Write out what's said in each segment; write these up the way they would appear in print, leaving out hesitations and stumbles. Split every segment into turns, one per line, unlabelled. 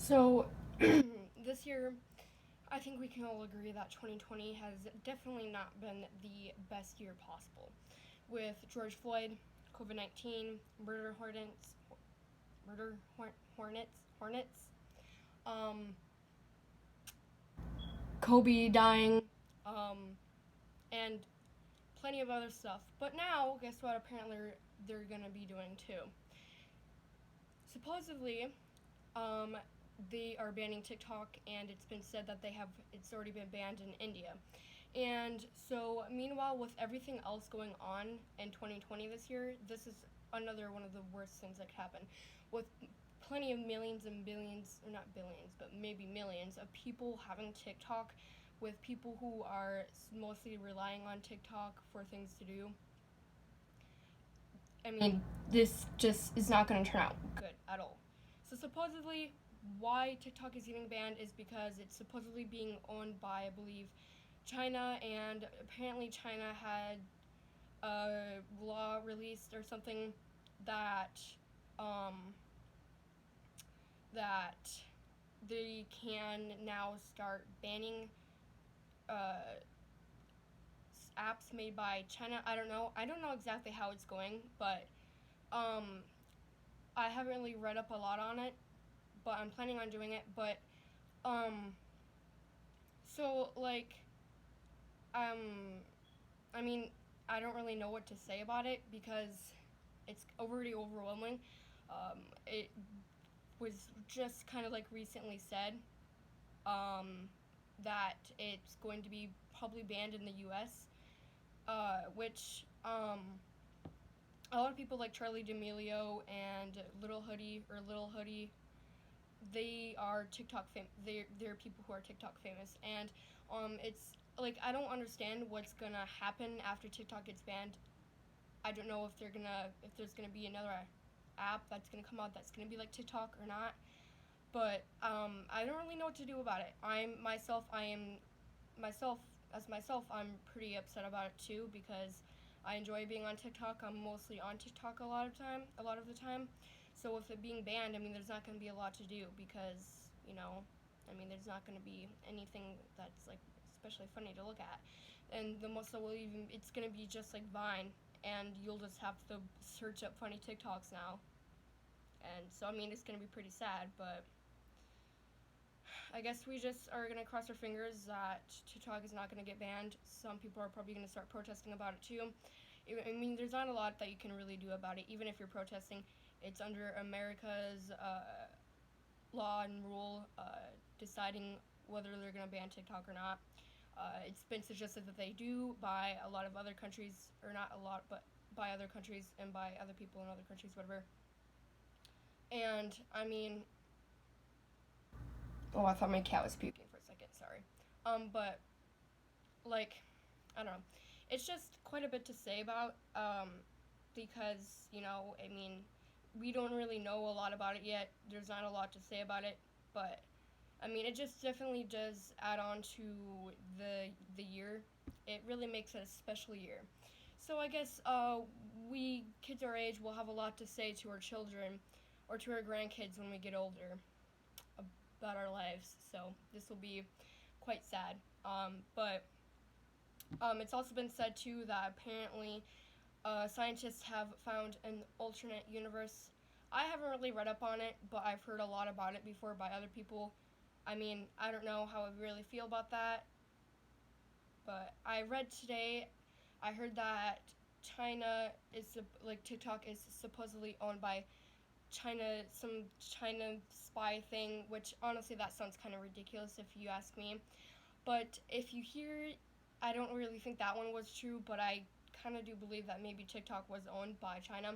So, this year, I think we can all agree that 2020 has definitely not been the best year possible. With George Floyd, COVID 19, hornets, um, Kobe dying, um, and plenty of other stuff. But now, guess what? Apparently, they're gonna be doing too. Supposedly, um, they are banning TikTok, and it's been said that it's already been banned in India. And so, meanwhile, with everything else going on in 2020 this year, this is another one of the worst things that could happen. With plenty of millions and billions, or not billions, but maybe millions of people having TikTok, with people who are mostly relying on TikTok for things to do. I mean, this just is not going to turn out good at all. So supposedly, why TikTok is getting banned is because it's supposedly being owned by, I believe, China, and apparently China had a law released or something that um, that they can now start banning uh, apps made by China. I don't know. I don't know exactly how it's going, but um, I haven't really read up a lot on it, but I'm planning on doing it. But um, so like um, I mean, I don't really know what to say about it because it's already overwhelming. It was just kind of like recently said um, that it's going to be probably banned in the U.S., which a lot of people like Charlie D'Amelio and Little Hoodie, they are they're people who are TikTok famous, and it's like I don't understand what's gonna happen after TikTok gets banned. I don't know if there's gonna be another app that's gonna come out that's gonna be like TikTok or not. But I don't really know what to do about it. I am myself myself. I'm pretty upset about it too because I enjoy being on TikTok. I'm mostly on TikTok a lot of the time. So with it being banned, I mean, there's not going to be a lot to do because I mean, there's not going to be anything that's like especially funny to look at, and the most that will even it's going to be just like Vine, and you'll just have to search up funny TikToks now. And so I mean, it's going to be pretty sad, but I guess we just are gonna cross our fingers that TikTok is not gonna get banned. Some people are probably gonna start protesting about it too. I mean, there's not a lot that you can really do about it. Even if you're protesting, it's under America's law and rule deciding whether they're gonna ban TikTok or not. It's been suggested that they do by a lot of other countries, or not a lot, but by other countries and by other people in other countries, whatever. And I mean, oh, I thought my cat was puking for a second. Sorry. But like, I don't know. It's just quite a bit to say about because I mean, we don't really know a lot about it yet. There's not a lot to say about it, but I mean, it just definitely does add on to the year. It really makes it a special year. So I guess we kids our age will have a lot to say to our children or to our grandkids when we get older about our lives. So this will be quite sad. But it's also been said too that apparently scientists have found an alternate universe. I haven't really read up on it, but I've heard a lot about it before by other people. I mean, I don't know how I really feel about that, but I read today, I heard that China is like TikTok is supposedly owned by some China spy thing, which honestly that sounds kind of ridiculous if you ask me. But if you hear, I don't really think that one was true, but I kind of do believe that maybe TikTok was owned by China.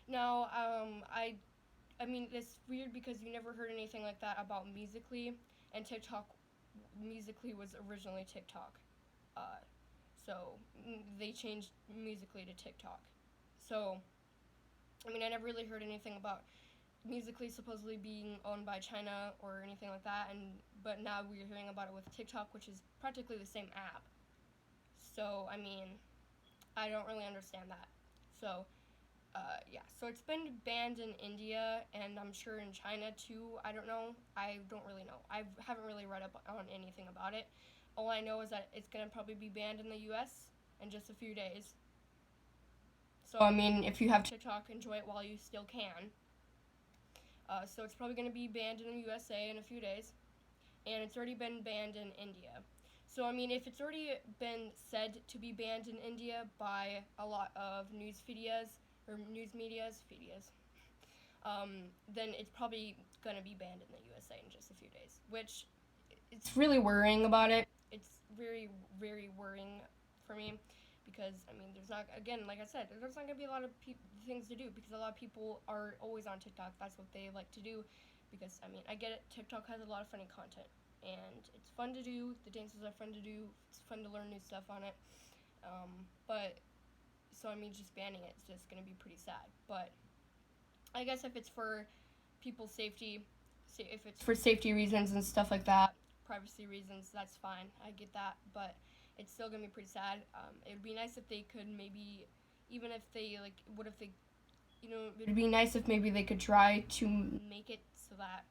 Now, I mean, it's weird because you never heard anything like that about Musically, and TikTok, Musically was originally TikTok. Uh, so they changed Musically to TikTok. So, I mean, I never really heard anything about Musically supposedly being owned by China or anything like that, and but now we're hearing about it with TikTok, which is practically the same app. So I mean, I don't really understand that. So Yeah, so it's been banned in India and I'm sure in China too. I don't know. I don't really know. I haven't really read up on anything about it. All I know is that it's gonna probably be banned in the U.S. in just a few days. So I mean, if you have TikTok, enjoy it while you still can. So it's probably gonna be banned in the USA in a few days, and it's already been banned in India. So I mean, if it's already been said to be banned in India by a lot of news medias or news medias, then it's probably gonna be banned in the USA in just a few days, which it's really worrying about it. It's very, very worrying for me because I mean, there's not again, like I said, there's not gonna be a lot of things to do because a lot of people are always on TikTok. That's what they like to do. Because I mean, I get it. TikTok has a lot of funny content, and it's fun to do. The dances are fun to do. It's fun to learn new stuff on it. But so I mean, just banning it is just gonna be pretty sad. But I guess if it's for people's safety, if it's for safety reasons and stuff like that, privacy reasons, that's fine. I get that, but it's still gonna be pretty sad. It would be nice if they could maybe, even if they like, what if they, it'd be nice if maybe they could try to make it so that,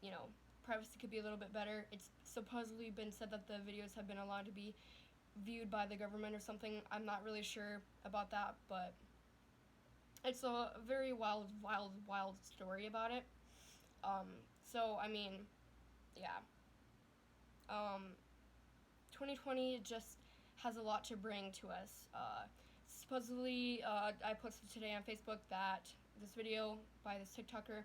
you know, privacy could be a little bit better. It's supposedly been said that the videos have been allowed to be viewed by the government or something. I'm not really sure about that, but it's a very wild, wild, wild story about it. Um, so I mean, yeah. Um, 2020 just has a lot to bring to us. Supposedly, I posted today on Facebook that this video by this TikToker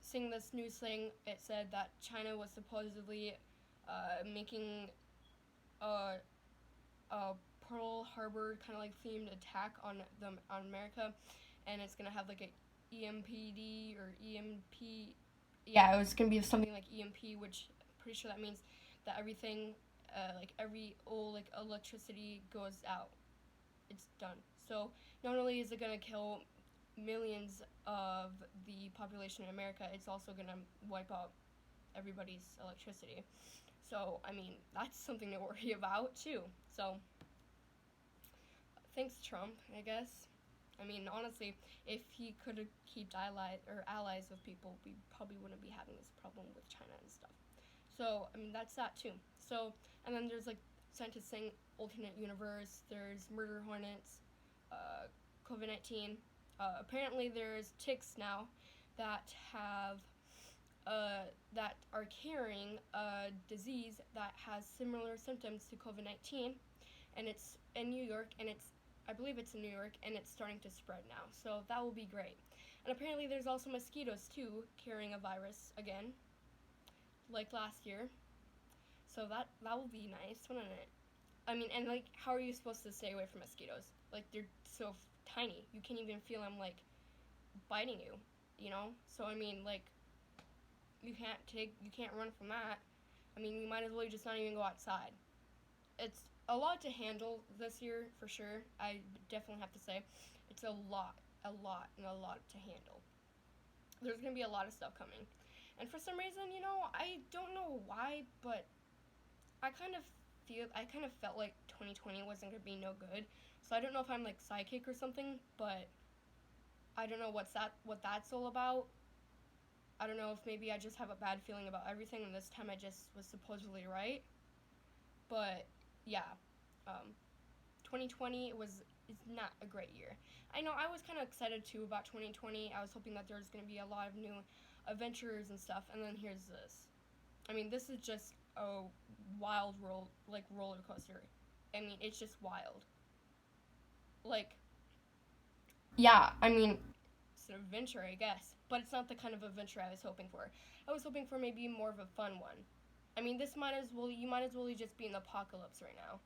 saying this news thing. It said that China was supposedly making a, a Pearl Harbor kind of like themed attack on America, and it's gonna have like a EMPD or EMP. Yeah, it was gonna be something like EMP, which I'm pretty sure that means that everything, like every old like electricity goes out. It's done. So not only is it gonna kill millions of the population in America, it's also gonna wipe out everybody's electricity. So I mean that's something to worry about too. So thanks Trump, I guess. I mean, honestly, if he could have kept allies with people, we probably wouldn't be having this problem with China and stuff. So, I mean, that's that too. So, and then there's like scientists saying alternate universe. There's murder hornets, COVID 19. Apparently, there's ticks now that have that are carrying a disease that has similar symptoms to COVID 19, and it's in New York, and I believe it's in New York, and it's starting to spread now. So that will be great. And apparently, there's also mosquitoes too carrying a virus again, like last year. So that will be nice, wouldn't it? I mean, and like, how are you supposed to stay away from mosquitoes? Like, they're so tiny, you can't even feel them like biting you. You know? So I mean, like, you can't run from that. I mean, you might as well just not even go outside. It's a lot to handle this year for sure. I definitely have to say, it's and a lot to handle. There's gonna be a lot of stuff coming, and for some reason, I don't know why, but I kind of I kind of felt like 2020 wasn't gonna be no good. So I don't know if I'm like psychic or something, but I don't know what that's all about. I don't know if maybe I just have a bad feeling about everything, and this time I just was supposedly right. But yeah, um, 2020 was is not a great year. I know I was kind of excited too about 2020. I was hoping that there was going to be a lot of new adventures and stuff, and then here's this. I mean, this is just a wild roller coaster. I mean, it's just wild. Like, yeah, I mean, it's an adventure, I guess, but it's not the kind of adventure I was hoping for. I was hoping for maybe more of a fun one. I mean, you might as well just be in the apocalypse right now.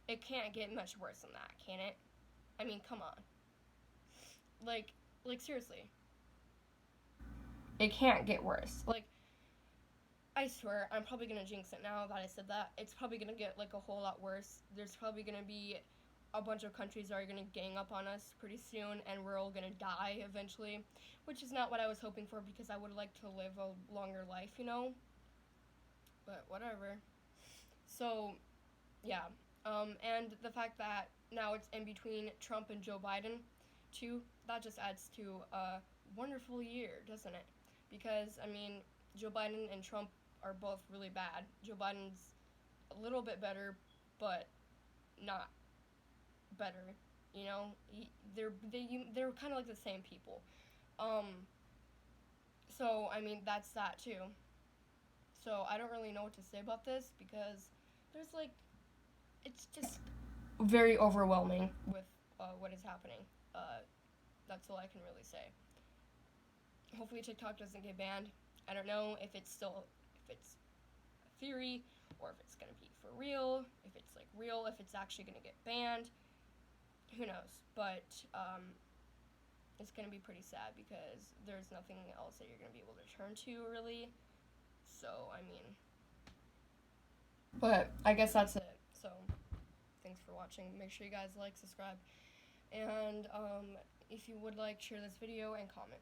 It can't get much worse than that, can it? I mean, come on. Like, seriously. It can't get worse. Like, I swear, I'm probably gonna jinx it now that I said that. It's probably gonna get, like, a whole lot worse. There's probably gonna be a bunch of countries that are gonna gang up on us pretty soon, and we're all gonna die eventually. Which is not what I was hoping for because I would like to live a longer life, But whatever. So, yeah. And the fact that now it's in between Trump and Joe Biden, too, that just adds to a wonderful year, doesn't it? Because, I mean, Joe Biden and Trump are both really bad. Joe Biden's a little bit better, but not better. You know, they're kind of like the same people. Um, so I mean that's that too. So I don't really know what to say about this because there's like it's just very overwhelming with what is happening. That's all I can really say. Hopefully TikTok doesn't get banned. I don't know if it's a theory or if it's gonna be for real. If it's like real, if it's actually gonna get banned. Who knows? But it's gonna be pretty sad because there's nothing else that you're gonna be able to turn to really. So I mean, but I guess that's it. So thanks for watching. Make sure you guys like, subscribe, and if you would like, share this video and comment.